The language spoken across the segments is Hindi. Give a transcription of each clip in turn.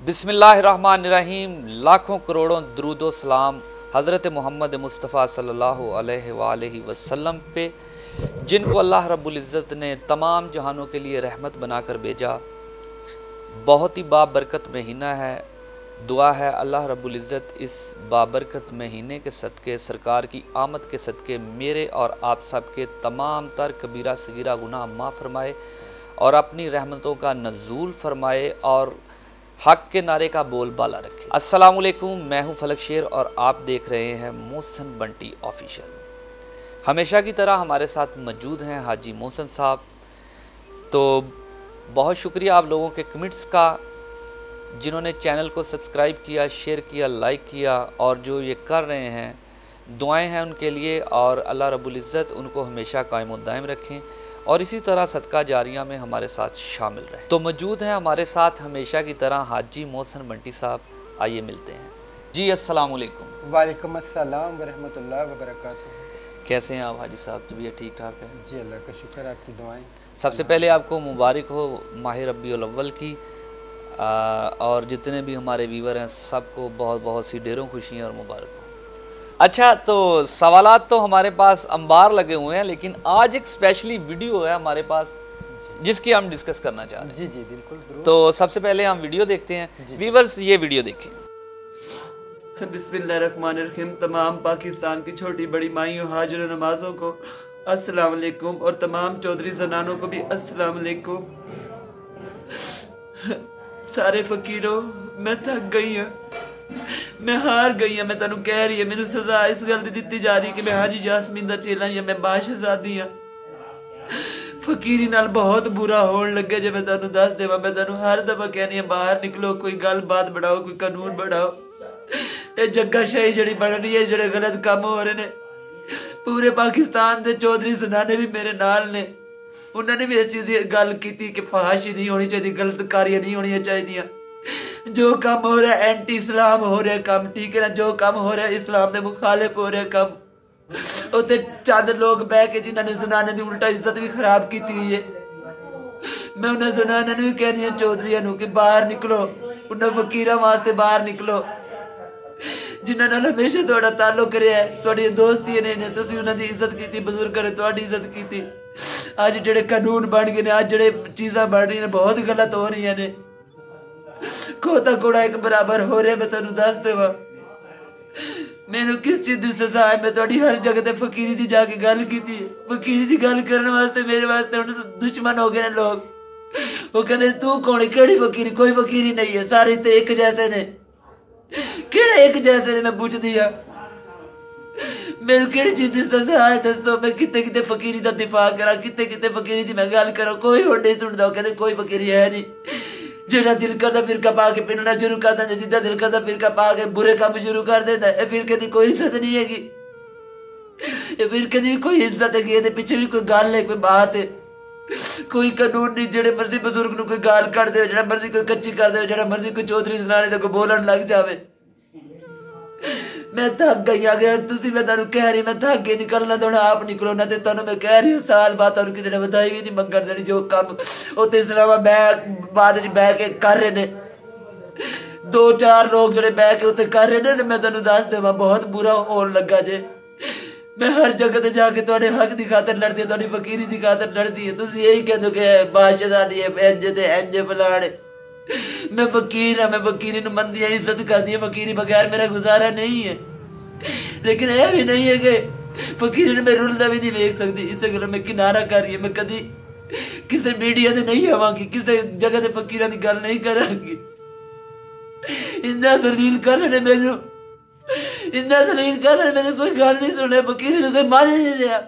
बिस्मिल्लाहिर्रहमानिर्रहीम। लाखों करोड़ों दरूदो सलाम हज़रत मोहम्मद मुस्तफ़ा सल्लल्लाहु अलैहि वसल्लम पे, जिनको अल्लाह रब्बुल इज़्ज़त ने तमाम जहानों के लिए रहमत बनाकर भेजा। बहुत ही बाबरकत महीना है। दुआ है अल्लाह रब्बुल इज़्ज़त इस बाबरकत महीने के सदक़े, सरकार की आमद के सदक़े मेरे और आप सब के तमाम तर कबीरा सगीरा गुनाह माफ़ फरमाए और अपनी रहमतों का नज़ूल फरमाए और हक के नारे का बोलबाला रखे। अस्सलाम वालेकुम, मैं हूं फलक शेर और आप देख रहे हैं मोहसिन बंटी ऑफिशियल। हमेशा की तरह हमारे साथ मौजूद हैं हाजी मोहसिन साहब। तो बहुत शुक्रिया आप लोगों के कमेंट्स का, जिन्होंने चैनल को सब्सक्राइब किया, शेयर किया, लाइक किया और जो ये कर रहे हैं, दुआएं हैं उनके लिए और अल्लाह रब्बुल इज़्ज़त उनको हमेशा कायम दायम रखें और इसी तरह सदका जारिया में हमारे साथ शामिल रहे। तो मौजूद हैं हमारे साथ हमेशा की तरह हाजी मोहसिन बंटी साहब। आइए मिलते हैं जी। अस्सलाम वालेकुम। वालेकुम अस्सलाम व रहमतुल्लाहि व बरकातुहू। कैसे हैं आप हाजी साहब? तबीयत ठीक ठाक है? जी अल्लाह का शुक्र, आपकी दुआएं। सबसे पहले आपको मुबारक हो माह रब्बीउल अव्वल की, और जितने भी हमारे व्यूवर हैं सबको बहुत बहुत सी ढेरों खुशियाँ और मुबारक हो। अच्छा, तो सवालात तो हमारे पास अंबार लगे हुए हैं, लेकिन आज एक स्पेशली वीडियो है हमारे पास जिसकी हम डिस्कस करना चाह रहे हैं। जी जी बिल्कुल जरूर। तो सबसे पहले हम वीडियो देखते हैं। व्यूवर्स ये वीडियो देखें। बिस्मिल्लाहिर्रहमानिर्रहीम। तमाम पाकिस्तान की छोटी बड़ी माइयों हाजिर नमाजों को अस्सलाम वालेकुम और तमाम चौधरी जनानों को भी अस्सलाम वालेकुम। सारे फकीरों, मैं थक गई हूँ, मैं हार गई हूँ। मैं तेन कह रही है, मैनू सजा इस गल दी दी जा रही कि मैं हाजी जासमीन दा चेला या मैं बाशहजादी हाँ। फकीरी नाल बहुत बुरा होने लगे जे मैं तेन दस देवा। मैं तेन हर दफा कहनी है बाहर निकलो, कोई गल बात बढ़ाओ, कोई कानून बढ़ाओ। ये जग्गाशाही जड़ी बन रही है, जड़े गलत काम हो रहे ने। पूरे पाकिस्तान के चौधरी जनाने भी मेरे नाल ने, उन्होंने भी इस चीज की गल की कि फहाशी नहीं होनी चाहिए, गलत कारियां नहीं होनी चाहिए। जो काम हो रहा है एंटी इस्लाम हो रहा है काम, ठीक है ना। जो काम हो रहा है इस्लाम के मुखालिफ हो रहा है काम। उत्ते चंद लोग बह के जिन्होंने जनाने की उल्टा इज्जत भी खराब की हुई है। मैं उन्हें जनाने भी कहनी है चौधरियों कि बाहर निकलो, उन्हें फकीरा वास्ते बाहर निकलो जिन्होंने हमेशा थोड़ा ताल्लुक रहा है, थोड़ी दोस्ती ने, तुसी उन्हां दी इज्जत की, बुजुर्ग ने थोड़ी इज्जत की। अज जेडे कानून बन गए, अज जेडे चीज़ां बन रही ने बहुत गलत हो रही ने। खोता कूड़ा एक बराबर हो रहा। मैं तेन दस देवा मैनू किस चीज की सजा है। मैं थोड़ी हर जगह ते फकीरी की जाके गल की। फकीरी की गल करने वास्ते मेरे वास्ते हुण दुश्मन हो गए लोग। वो कहते तू कौन है, केड़ी फकीरी? कोई फकीरी नहीं है, सारे तो एक जैसे ने। केड़े एक जैसे ने? मैं पूछदी हाँ, मेनू केड़ी चीज की सजा है दसो। मैं किते किते फकीरी का दिफा करा, किते किते फकीरी की मैं गल करा, कोई होड़ नहीं सुनता। कहते कोई फकीरी है नहीं। जेड़ा दिल करता फिरका पा के पिनना शुरू करता, जिदा दिल करता फिरका पा के बुरे काम शुरू कर देता है। फिरके की कोई इज्जत नहीं हैगी। फिरके की भी कोई इज्जत है? ये पीछे भी कोई गल है, कोई बात है, कोई कानून नहीं। जेड़े मर्जी बुजुर्ग नूं कोई गाल कर दे, जेड़ा मर्जी कोई कच्ची कर दे, जेड़ा मर्जी कोई चौधरी जनाने दा कोई बोलन लग जावे। मैं थक गई। अगर तुसी मैं तेन कह रही मैं थक गई, निकलना तो आप निकलो ना। तेन मैं कह रही हूँ साल बाद तुम किसी ने बधाई भी नहीं मंगन देनी। जो काम उत्ते इस्लामाबाद बाद बह के कर रहे ने, 2-4 लोग जड़े बह के उत्ते कर रहे ने, मैं तेन दस देवा बहुत बुरा होने लगा जे। मैं हर जगह ते जाके थोड़े हक की खातर लड़ती है, थोड़ी फकीरी की खातर लड़ती है। तुम यही कह दो कि बादशाहजादी है, इंज फलाने। मैं फकीर हाँ, मैं फकीरी नूं मनदी है, इज्जत करदी है। फकीरी बगैर मेरा गुजारा नहीं है। लेकिन यह भी नहीं है कि फकीरी ने मैं रुलदा भी नहीं वेख सकती। इस गल मैं किनारा कर रही है। मैं कभी किसी मीडिया से नहीं आवांगी, किसी जगह से फकीर की गल नहीं करांगी। इन्ना दलील कर रहे मैनू, इन्ना दलील कर रहे मैंने कोई गल नहीं सुने। फकीरी कोई मान ही नहीं रहा,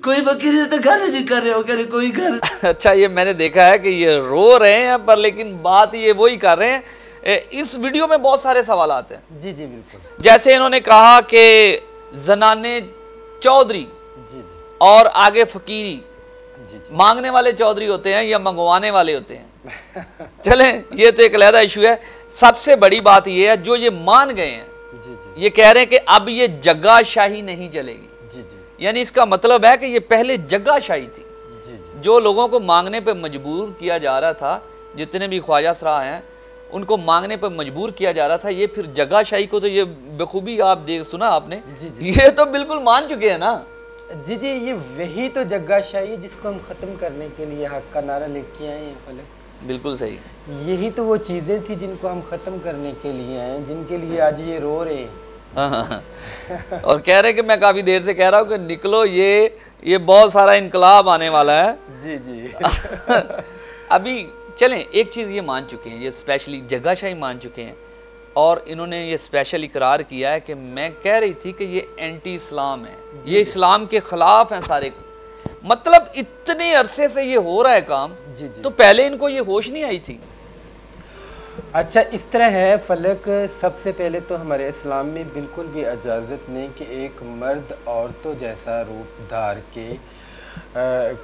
कोई फकीरी तो गल नहीं कर रहे हो, कह रहे कोई गल। अच्छा, ये मैंने देखा है कि ये रो रहे हैं, पर लेकिन बात ये वही कर रहे हैं। इस वीडियो में बहुत सारे सवाल आते हैं। जी जी बिल्कुल। जैसे इन्होंने कहा कि जनाने चौधरी जी जी और आगे फकीरी, जी जी मांगने वाले चौधरी होते हैं या मंगवाने वाले होते हैं? चलें, ये तो एक अलग इशू है। सबसे बड़ी बात ये है, जो ये मान गए हैं, जी जी ये कह रहे हैं कि अब ये जग्गाशाही नहीं चलेगी। जी जी यानी इसका मतलब है कि ये पहले जग्गाशाही थी, जी जी जो लोगों को मांगने पे मजबूर किया जा रहा था। जितने भी ख्वाजा सरा हैं उनको मांगने पर मजबूर किया जा रहा था, ये फिर जगहशाही को तो ये बखूबी आप देख सुना आपने, ये तो बिल्कुल मान चुके हैं ना। जी जी, ये वही तो जग्गाशाही है जिसको हम ख़त्म करने के लिए हक का नारा लेके आए हैं फलक। बिल्कुल सही। यही तो वो चीज़ें थी जिनको हम ख़त्म करने के लिए आए हैं, जिनके लिए आज ये रो रहे हैं। हाँ। और कह रहे कि मैं काफ़ी देर से कह रहा हूँ कि निकलो, ये बहुत सारा इनकलाब आने वाला है। जी जी। अभी चलें, एक चीज़ ये मान चुके हैं, ये स्पेशली जगहशाही मान चुके हैं, और इन्होंने ये स्पेशल इकरार किया है कि मैं कह रही थी कि ये एंटी इस्लाम है, ये इस्लाम के ख़िलाफ़ हैं सारे। मतलब इतने अरसे से ये हो रहा है काम, जी जी। तो पहले इनको ये होश नहीं आई थी। अच्छा, इस तरह है फलक, सबसे पहले तो हमारे इस्लाम में बिल्कुल भी इजाज़त नहीं कि एक मर्द औरतों जैसा रूप धार के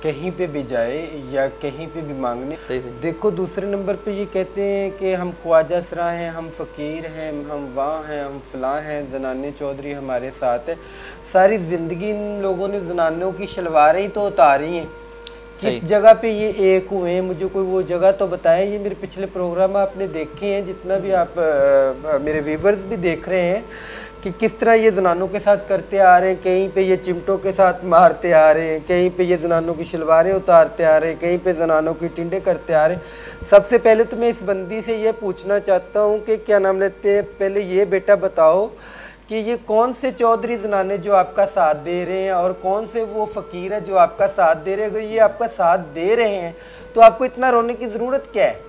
कहीं पे भी जाए या कहीं पे भी मांगने। सही। देखो, दूसरे नंबर पे ये कहते हैं कि हम ख्वाजा सरा हैं, हम फ़कीर हैं, हम वहाँ हैं, हम फ़लाँ हैं, जनाने चौधरी हमारे साथ है। सारी ज़िंदगी इन लोगों ने जनानों की शलवारें ही तो उतारी हैं। किस जगह पे ये एक हुए हैं, मुझे कोई वो जगह तो बताएं। ये मेरे पिछले प्रोग्राम आपने देखे हैं, जितना भी आप मेरे व्यूवर्स भी देख रहे हैं कि किस तरह ये जनानों के साथ करते आ रहे हैं। कहीं पे ये चिमटों के साथ मारते आ रहे हैं, कहीं पे ये जनानों की शलवारें उतारते आ रहे हैं, कहीं पे जनानों की टिंडे करते आ रहे हैं। सबसे पहले तो मैं इस बंदी से ये पूछना चाहता हूँ कि क्या नाम लेते हैं, पहले ये बेटा बताओ कि ये कौन से चौधरी जनाने जो आपका साथ दे रहे हैं और कौन से वो फ़कीर है जो आपका साथ दे रहे हैं। अगर ये आपका साथ दे रहे हैं तो आपको इतना रोने की ज़रूरत क्या है?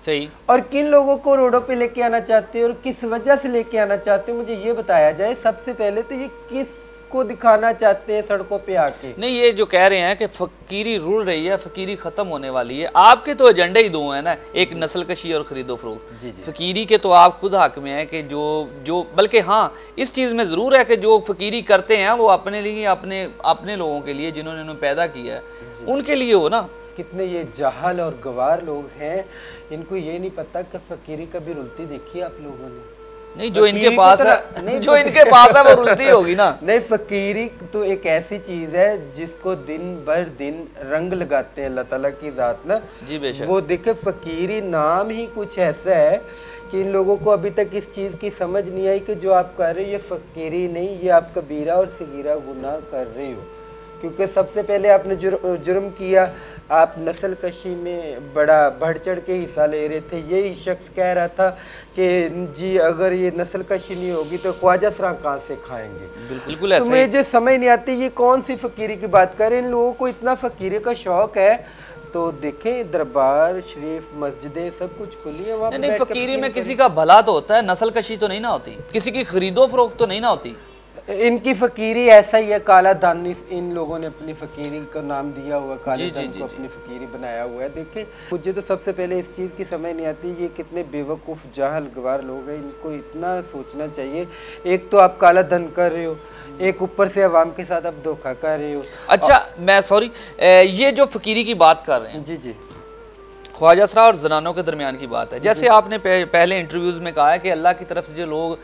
सही। और किन लोगों को रोडों पे लेके आना चाहते हो और किस वजह से लेके आना चाहते हो, मुझे ये बताया जाए। सबसे पहले तो ये किस को दिखाना चाहते हैं सड़कों पे आके? नहीं, ये जो कह रहे हैं कि फ़कीरी रुल रही है, फ़कीरी ख़त्म होने वाली है, आपके तो एजेंडे ही दो हैं ना, एक नस्ल कशी और ख़रीदो फरोख्त। फ़कीरी के तो आप खुद हक में हैं कि जो बल्कि हाँ, इस चीज़ में ज़रूर है कि जो फ़कीरी करते हैं वो अपने लिए, अपने लोगों के लिए जिन्होंने उन्हें पैदा किया है उनके लिए हो ना। कितने ये जाहल और गवार लोग हैं, इनको ये नहीं पता कि फ़कीरी कभी रुलती देखी आप लोगों ने? नहीं, जो इनके पास है, जो इनके पास है वो रुलती होगी ना। नहीं, फ़कीरी तो एक ऐसी चीज़ है जिसको दिन भर दिन रंग लगाते हैं अल्लाह ताला की ज़ात ना। जी बेशक। वो देखे, फ़कीरी नाम ही कुछ ऐसा है कि इन लोगों को अभी तक इस चीज़ की समझ नहीं आई कि जो आप कर रहे हो ये फ़कीरी नहीं, ये आप कबीरा और सगीरा गुनाह कर रहे हो। क्योंकि सबसे पहले आपने जुर्म किया, आप नस्ल कशी में बड़ा बढ़ चढ़ के हिस्सा ले रहे थे। यही शख्स कह रहा था कि जी अगर ये नस्ल कशी नहीं होगी तो ख्वाजा सरा कहाँ से खाएंगे। बिल्कुल ऐसा। तुम्हें जो समझ नहीं आती ये कौन सी फ़कीरी की बात करें। इन लोगों को इतना फ़कीरी का शौक़ है तो देखें, दरबार शरीफ, मस्जिदें सब कुछ खुली है। वहाँ नहीं, फ़कीरी में किसी का भला तो होता है, नस्ल कशी तो नहीं ना होती, किसी की खरीदो फरोख्त तो नहीं ना होती। इनकी फ़कीरी ऐसा ही है, काला धन इन लोगों ने अपनी फ़कीरी का नाम दिया हुआ, काले धन को अपनी फ़कीरी बनाया हुआ है। देखिए, मुझे तो सबसे पहले इस चीज़ की समझ नहीं आती ये कितने बेवकूफ़ जाहल गवार लोग हैं। इनको इतना सोचना चाहिए, एक तो आप काला धन कर रहे हो, एक ऊपर से अवाम के साथ आप धोखा कर रहे हो। अच्छा, मैं सॉरी, ये जो फ़कीरी की बात कर रहे हैं, जी जी, ख्वाजा सरा और जनानों के दरमियान की बात है। जैसे आपने पहले इंटरव्यूज़ में कहा है कि अल्लाह की तरफ से जो लोग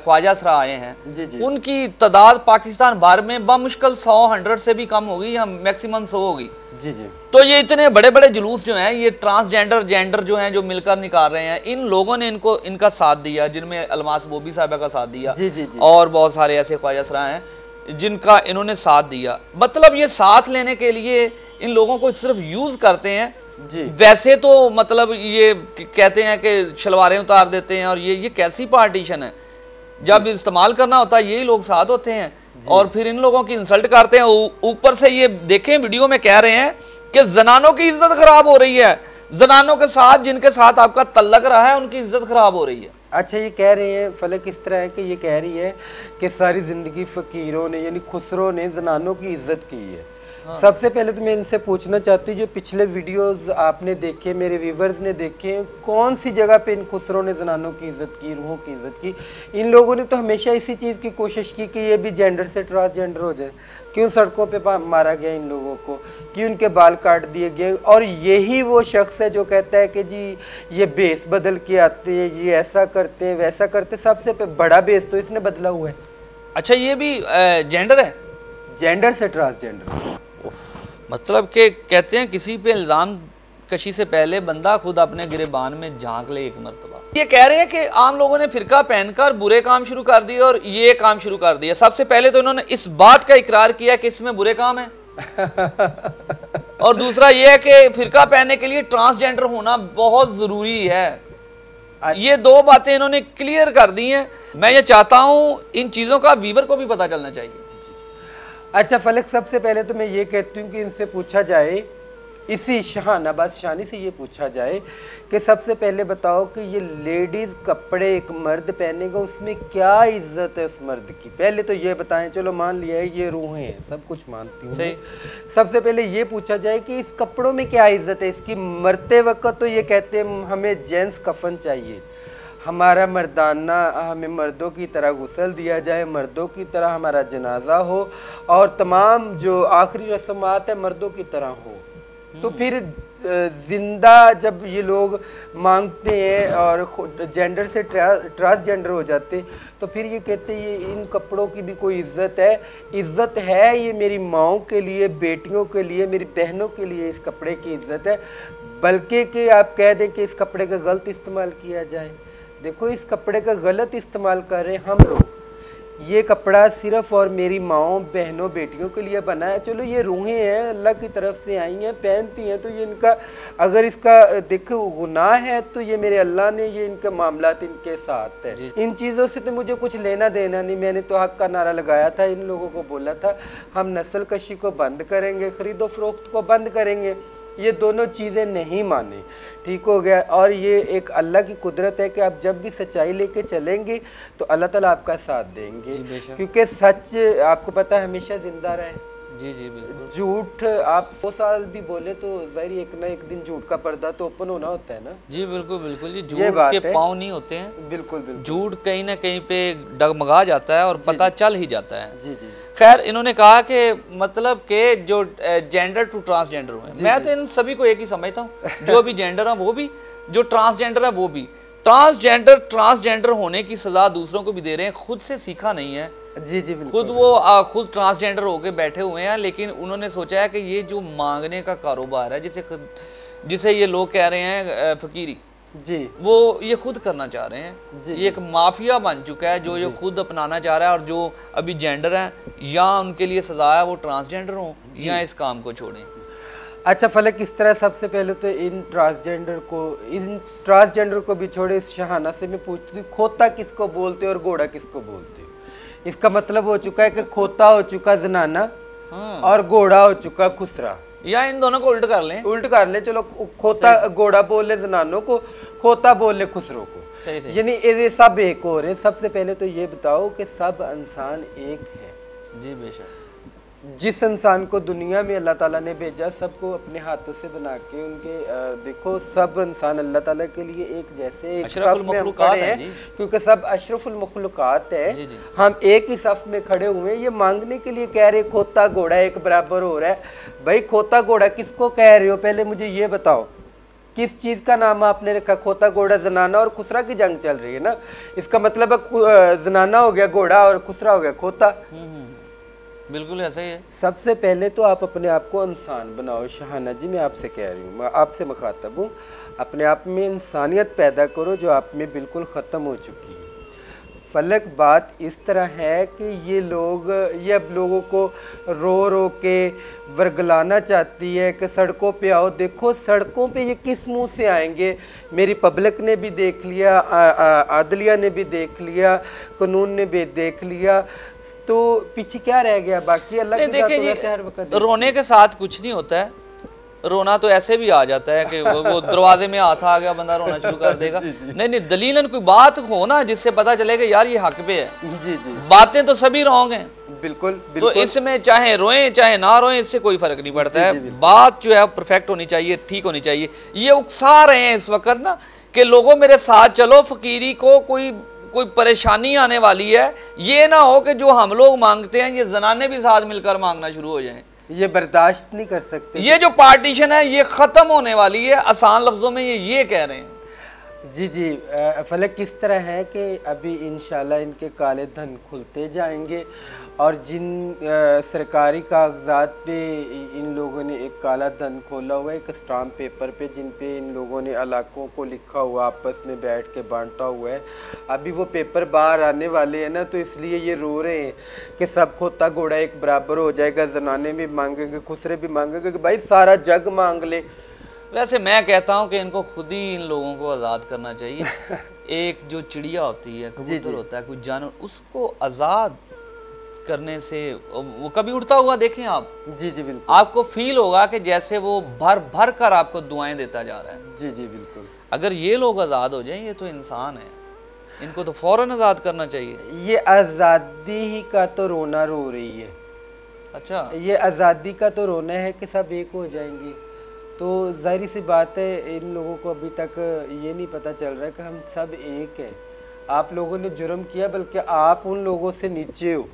ख्वाजा सरा आए हैं, जी जी, उनकी तादाद पाकिस्तान भर में बामुश्किल 100 से भी कम होगी या मैक्सिमम 100 होगी। जी जी। तो ये इतने बड़े बड़े जुलूस जो हैं, ये ट्रांसजेंडर जेंडर जो हैं जो मिलकर निकाल रहे हैं, इन लोगों ने इनका साथ दिया, जिनमें अलमास बोबी साहबा का साथ दिया। जी जी जी। और बहुत सारे ऐसे ख्वाजा सरा हैं जिनका इन्होंने साथ दिया। मतलब ये साथ लेने के लिए इन लोगों को सिर्फ यूज़ करते हैं जी। वैसे तो मतलब ये कहते हैं कि शलवारें उतार देते हैं, और ये कैसी पार्टीशन है? जब इस्तेमाल करना होता है यही लोग साथ होते हैं और फिर इन लोगों की इंसल्ट करते हैं। ऊपर से ये देखें, वीडियो में कह रहे हैं कि जनानों की इज्जत खराब हो रही है, जनानों के साथ जिनके साथ आपका तल्लक रहा है उनकी इज्जत खराब हो रही है। अच्छा, ये कह रहे हैं फलक इस तरह है कि ये कह रही है कि सारी ज़िंदगी फ़कीरों ने यानी खुसरो ने जनानों की इज्जत की है। हाँ। सबसे पहले तो मैं इनसे पूछना चाहती हूँ, जो पिछले वीडियोस आपने देखे, मेरे व्यूवर्स ने देखे, कौन सी जगह पे इन खुसरों ने जनानों की इज्जत की, रूहों की इज्जत की? इन लोगों ने तो हमेशा इसी चीज़ की कोशिश की कि ये भी जेंडर से ट्रांसजेंडर हो जाए। क्यों सड़कों पे मारा गया इन लोगों को, क्यों उनके बाल काट दिए गए? और यही वो शख्स है जो कहता है कि जी ये बेस बदल के आते हैं, ये ऐसा करते हैं वैसा करते। सबसे बड़ा बेस तो इसने बदला हुआ है। अच्छा, ये भी जेंडर है? जेंडर से ट्रांसजेंडर। मतलब कि कहते हैं किसी पे इल्ज़ाम कशी से पहले बंदा खुद अपने गिरेबान में झांक ले एक मरतबा। ये कह रहे हैं कि आम लोगों ने फिरका पहनकर बुरे काम शुरू कर दिए और ये काम शुरू कर दिया। सबसे पहले तो इन्होंने इस बात का इकरार किया कि इसमें बुरे काम है और दूसरा ये है कि फिरका पहनने के लिए ट्रांसजेंडर होना बहुत जरूरी है। ये दो बातें इन्होंने क्लियर कर दी हैं। मैं ये चाहता हूं इन चीजों का वीवर को भी पता चलना चाहिए। अच्छा फलक, सबसे पहले तो मैं ये कहती हूँ कि इनसे पूछा जाए, इसी शहानाबाद शानी से ये पूछा जाए कि सबसे पहले बताओ कि ये लेडीज़ कपड़े एक मर्द पहनेगा, उसमें क्या इज्जत है उस मर्द की? पहले तो ये बताएं। चलो मान लिया है ये रूहें हैं, सब कुछ मानती हूँ। सबसे पहले ये पूछा जाए कि इस कपड़ों में क्या इज्जत है इसकी? मरते वक्त तो ये कहते हैं हमें जेंट्स कफन चाहिए, हमारा मर्दाना, हमें मर्दों की तरह गुस्ल दिया जाए, मर्दों की तरह हमारा जनाजा हो और तमाम जो आखिरी रस्मात है मर्दों की तरह हो। तो फिर जिंदा जब ये लोग मांगते हैं और जेंडर से ट्रांसजेंडर हो जाते, तो फिर ये कहते हैं ये इन कपड़ों की भी कोई इज्जत है? इज्जत है ये मेरी माओं के लिए, बेटियों के लिए, मेरी बहनों के लिए इस कपड़े की इज्जत है। बल्कि कि आप कह दें कि इस कपड़े का गलत इस्तेमाल किया जाए। देखो, इस कपड़े का गलत इस्तेमाल कर रहे हैं हम लोग। ये कपड़ा सिर्फ और मेरी माओं, बहनों, बेटियों के लिए बना है। चलो ये रूहें हैं, अल्लाह की तरफ से आई हैं, पहनती हैं, तो ये इनका, अगर इसका देखो गुनाह है तो ये मेरे अल्लाह ने ये इनके मामलात इनके साथ है। इन चीज़ों से तो मुझे कुछ लेना देना नहीं। मैंने तो हक का नारा लगाया था, इन लोगों को बोला था हम नस्ल कशी को बंद करेंगे, खरीदो फरोख्त को बंद करेंगे। ये दोनों चीज़ें नहीं माने, ठीक हो गया। और ये एक अल्लाह की कुदरत है कि आप जब भी सच्चाई लेके चलेंगे तो अल्लाह ताला आपका साथ देंगे, क्योंकि सच आपको पता है हमेशा जिंदा रहे। जी जी बिल्कुल। झूठ आप 100 साल भी बोले तो जाहिर एक ना एक दिन झूठ का पर्दा तो ओपन होना होता है ना। जी बिल्कुल बिल्कुल जी, झूठ के पाँव नहीं होते हैं। बिल्कुल बिल्कुल। झूठ कहीं ना कहीं पे डगमगा जाता है और पता चल ही जाता है। जी जी। खैर, इन्होंने कहा कि मतलब के जो जेंडर टू ट्रांसजेंडर हुए, मैं तो इन सभी को एक ही समझता हूँ, जो भी जेंडर है वो भी, जो ट्रांसजेंडर है वो भी। ट्रांसजेंडर होने की सजा दूसरों को भी दे रहे हैं, खुद से सीखा नहीं है। जी जी बिल्कुल। खुद वो खुद ट्रांसजेंडर होके बैठे हुए हैं, लेकिन उन्होंने सोचा है कि ये जो मांगने का कारोबार है, जिसे ये लोग कह रहे हैं फकीरी जी, वो ये खुद करना चाह रहे हैं। ये एक माफिया बन चुका है जो ये खुद अपनाना चाह रहा है। और जो अभी जेंडर है, या उनके लिए सजा है वो ट्रांसजेंडर हो या इस काम को छोड़ें। अच्छा फलक, इस तरह सबसे पहले तो इन ट्रांसजेंडर को भी छोड़े, इस शहाना से मैं पूछती हूँ खोता किसको बोलते और घोड़ा किसको बोलते? इसका मतलब हो चुका है कि खोता हो चुका जनाना और घोड़ा हो चुका खुसरा, या इन दोनों को उल्ट कर लें। चलो खोता घोड़ा बोल ले जनानों को, खोता बोल ले खुसरों को, यानी ये सब एक और है। सबसे पहले तो ये बताओ कि सब इंसान एक है। जी बेशक। जिस इंसान को दुनिया में अल्लाह ताला ने भेजा, सबको अपने हाथों से बना के उनके देखो सब इंसान अल्लाह ताला के लिए एक जैसे एक सफ में हम खड़े हैं, क्योंकि सब अशरफुल मखलूकात है। हम एक ही सफ में खड़े हुए हैं। ये मांगने के लिए कह रहे खोता घोड़ा एक बराबर हो रहा है। भाई खोता घोड़ा किसको कह रहे हो? पहले मुझे ये बताओ, किस चीज़ का नाम आपने रखा? खोता घोड़ा जनाना और खुसरा की जंग चल रही है ना। इसका मतलब है जनाना हो गया घोड़ा और खुसरा हो गया खोता। बिल्कुल ऐसा ही है। सबसे पहले तो आप अपने आप को इंसान बनाओ। शहाना जी, मैं आपसे कह रही हूँ, मैं आपसे मुखातब हूँ, अपने आप में इंसानियत पैदा करो जो आप में बिल्कुल ख़त्म हो चुकी है। फलक, बात इस तरह है कि ये अब लोगों को रो रो के वर्गलाना चाहती है कि सड़कों पे आओ। देखो सड़कों पे ये किस मुंह से आएंगे? मेरी पब्लिक ने भी देख लिया, आदलिया ने भी देख लिया, कानून ने भी देख लिया, तो पीछे क्या रह गया बाकी? अल्लाह की देखिए, रोने के साथ कुछ नहीं होता है। रोना तो ऐसे भी आ जाता है कि वो दरवाजे में हाथ आ गया, बंदा रोना शुरू कर देगा। नहीं, दलीलन कोई बात हो ना जिससे पता चले कि यार ये हक पे है। जी जी। बातें तो सभी रॉन्ग हैं। बिल्कुल तो इसमें चाहे रोएं चाहे ना रोएं, इससे कोई फर्क नहीं पड़ता है। बात जो है परफेक्ट होनी चाहिए, ठीक होनी चाहिए। ये उकसा रहे हैं इस वक्त ना कि लोगों मेरे साथ चलो, फकीरी को कोई परेशानी आने वाली है। ये ना हो कि जो हम लोग मांगते हैं ये जनाने भी साथ मिलकर मांगना शुरू हो जाएं। ये बर्दाश्त नहीं कर सकते। ये जो पार्टीशन है ये ख़त्म होने वाली है। आसान लफ्ज़ों में ये कह रहे हैं। जी जी। फलक, किस तरह है कि अभी इंशाल्लाह इनके काले धन खुलते जाएंगे और जिन सरकारी कागजात पे इन लोगों ने एक काला धन खोला हुआ है, एक स्टाम्प पेपर पे, जिन पे इन लोगों ने इलाकों को लिखा हुआ, आपस में बैठ के बांटा हुआ है। अभी वो पेपर बाहर आने वाले हैं ना, तो इसलिए ये रो रहे हैं कि सब खोता घोड़ा एक बराबर हो जाएगा, जनाने भी मांगेंगे, खुसरे भी मांगेंगे, कि भाई सारा जग मांग ले। वैसे मैं कहता हूँ कि इनको खुद ही इन लोगों को आज़ाद करना चाहिए। एक जो चिड़िया होती है, कबूतर होता है, कोई जानवर, उसको आज़ाद करने से वो कभी उड़ता हुआ देखें आप, जी जी बिल्कुल, आपको फील होगा कि जैसे वो भर भर कर आपको दुआएं देता जा रहा है। जी जी बिल्कुल। अगर ये लोग आज़ाद हो जाएं, ये तो इंसान है, इनको तो फौरन आज़ाद करना चाहिए। ये आज़ादी ही का तो रोना रो रही है। अच्छा, ये आज़ादी का तो रोना है कि सब एक हो जाएंगे। तो जाहिर सी बात है, इन लोगों को अभी तक ये नहीं पता चल रहा है कि हम सब एक हैं। आप लोगों ने जुर्म किया, बल्कि आप उन लोगों से नीचे हो।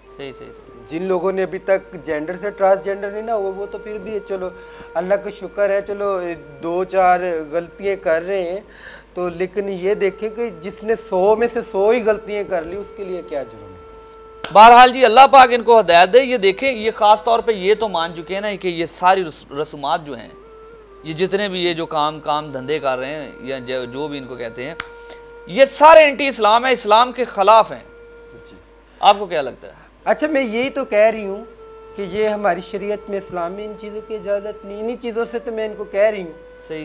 सही सही सही। जिन लोगों ने अभी तक जेंडर से ट्रांसजेंडर नहीं ना हुआ, वो तो फिर भी चलो अल्लाह का शुक्र है, चलो 2-4 गलतियाँ कर रहे हैं। तो लेकिन ये देखें कि जिसने 100 में से 100 ही गलतियाँ कर ली, उसके लिए क्या जुर्म है। बहरहाल जी, अल्लाह पाक इनको हदायत दे। ये देखें, ये ख़ास तौर पे ये तो मान चुके हैं ना कि ये सारी रसूमात जो हैं, ये जितने भी ये जो काम धंधे कर रहे हैं, या जो भी इनको कहते हैं, ये सारे एंटी इस्लाम है, इस्लाम के ख़िलाफ़ हैं। आपको क्या लगता है? अच्छा, मैं यही तो कह रही हूँ कि ये हमारी शरीयत में, इस्लाम में इन चीज़ों की इजाज़त नहीं। इन्हीं चीज़ों से तो मैं इनको कह रही हूँ, सही,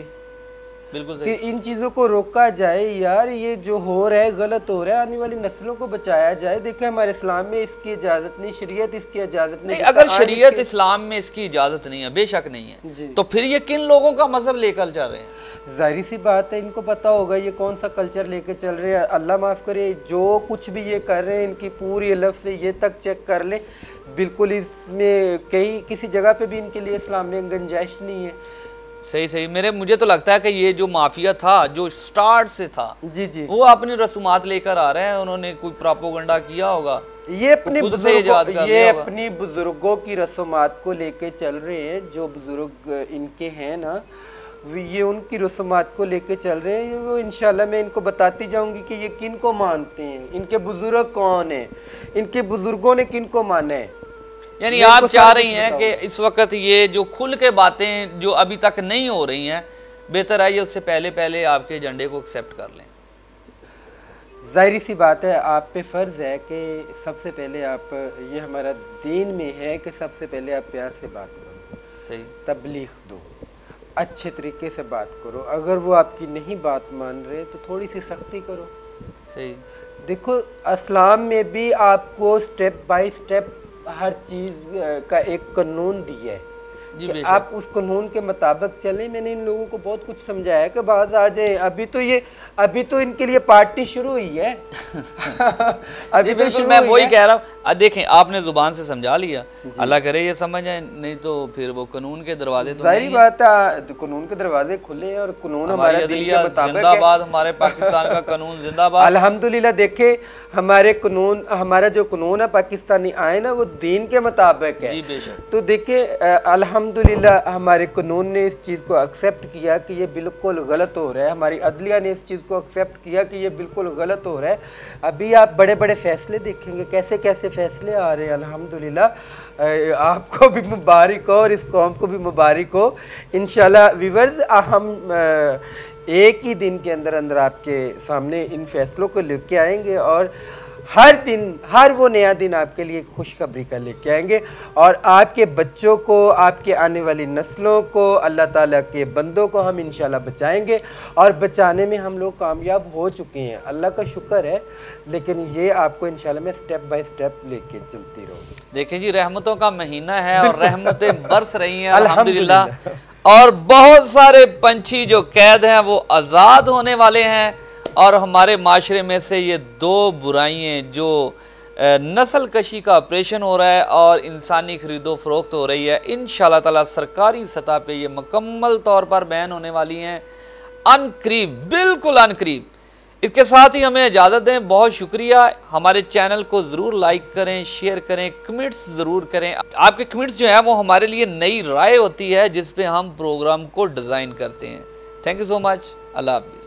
बिल्कुल कि सही, इन चीज़ों को रोका जाए। यार ये जो हो रहा है गलत हो रहा है, आने वाली नस्लों को बचाया जाए। देखिए हमारे इस्लाम में इसकी इजाज़त नहीं, शरीयत इसकी इजाज़त नहीं। अगर शरीयत इस्लाम में इसकी इजाज़त नहीं है, बेशक नहीं है, तो फिर ये किन लोगों का मजहब लेकर चल रहे हैं? जाहिर सी बात है, इनको पता होगा ये कौन सा कल्चर लेके चल रहे हैं। अल्लाह माफ़ करे, जो कुछ भी ये कर रहे हैं, इनकी पूरी लफ्ज़ से ये तक चेक कर लें, बिल्कुल इसमें कहीं किसी जगह पे भी इनके लिए इस्लाम में गुंजाइश नहीं है। सही सही। मुझे तो लगता है कि ये जो माफिया था, जो स्टार्ट से था, जी जी, वो अपनी रसूमात लेकर आ रहे हैं। उन्होंने कोई प्रोपेगेंडा किया होगा, ये अपनी अपनी बुजुर्गों की रसूमात को लेके चल रहे हैं। जो बुजुर्ग इनके हैं ना, ये उनकी रसूमात को लेके चल रहे हैं। वो इंशाल्लाह मैं इनको बताती जाऊंगी कि ये किन को मानते हैं, इनके बुजुर्ग कौन है, इनके बुजुर्गों ने किन को माना है। यानी आप चाह रही हैं कि इस वक्त ये जो खुल के बातें जो अभी तक नहीं हो रही हैं, बेहतर है ये उससे पहले आपके एजेंडे को एक्सेप्ट कर लें। जाहिर सी बात है, आप पे फ़र्ज़ है कि सबसे पहले आप, ये हमारा दीन में है कि सबसे पहले आप प्यार से बात करो, सही, तबलीग दो, अच्छे तरीके से बात करो। अगर वो आपकी नहीं बात मान रहे तो थोड़ी सी सख्ती करो। सही। देखो, इस्लाम में भी आपको स्टेप बाय स्टेप हर चीज़ का एक कानून दिया है कि आप उस कानून के मुताबिक चलें। मैंने इन लोगों को बहुत कुछ समझाया कि बात आ जाए। अभी तो इनके लिए पार्टी शुरू हुई है। अभी तो शुरू, मैं वही कह रहा हूँ। देखें, आपने जुबान से समझा लिया, अल्लाह करे ये समझ आए, नहीं तो फिर वो कानून के दरवाजे, तो सारी बात है, कानून के दरवाजे खुले हैं और कानून हमारे दीन के मुताबिक है। जिंदाबाद हमारे पाकिस्तान का कानून, जिंदाबाद। अल्हम्दुलिल्लाह। देखे हमारे कानून, हमारा जो कानून है पाकिस्तानी आए ना, वो दीन के मुताबिक है। जी बेशक। तो देखिए अल्हम्दुलिल्लाह हमारे कानून ने इस चीज़ को एक्सेप्ट किया कि ये बिल्कुल गलत हो रहा है। हमारी अदलिया ने इस चीज़ को एक्सेप्ट किया कि ये बिल्कुल गलत हो रहा है। अभी आप बड़े बड़े फैसले देखेंगे, कैसे कैसे फैसले आ रहे हैं। अल्हम्दुलिल्लाह आपको भी मुबारक हो और इस कौम को भी मुबारक हो। इंशाल्लाह व्यूअर्स, हम एक ही दिन के अंदर अंदर आपके सामने इन फैसलों को लेके आएंगे और हर दिन, हर वो नया दिन आपके लिए खुशखबरी का लेके आएंगे और आपके बच्चों को, आपके आने वाली नस्लों को, अल्लाह ताला के बंदों को हम इंशाल्लाह बचाएंगे और बचाने में हम लोग कामयाब हो चुके हैं, अल्लाह का शुक्र है। लेकिन ये आपको इंशाल्लाह मैं स्टेप बाय स्टेप लेके चलती रहूँगी। देखें जी, रहमतों का महीना है और रहमतें बरस रही हैं अल्हम्दुलिल्लाह। और बहुत सारे पंछी जो कैद हैं वो आज़ाद होने वाले हैं और हमारे माशरे में से ये 2 बुराइयाँ, जो नस्ल कशी का ऑपरेशन हो रहा है और इंसानी खरीदो फरोख्त हो रही है, इंशाल्लाह ताला सरकारी सतह पे ये मुकम्मल तौर पर बैन होने वाली हैं अनकरीब, बिल्कुल अनकरीब। इसके साथ ही हमें इजाज़त दें। बहुत शुक्रिया। हमारे चैनल को ज़रूर लाइक करें, शेयर करें, कमेंट्स ज़रूर करें। आपके कमेंट्स जो है वो हमारे लिए नई राय होती है जिस पे हम प्रोग्राम को डिज़ाइन करते हैं। Thank you so much. अल्लाह हाफ़िज़।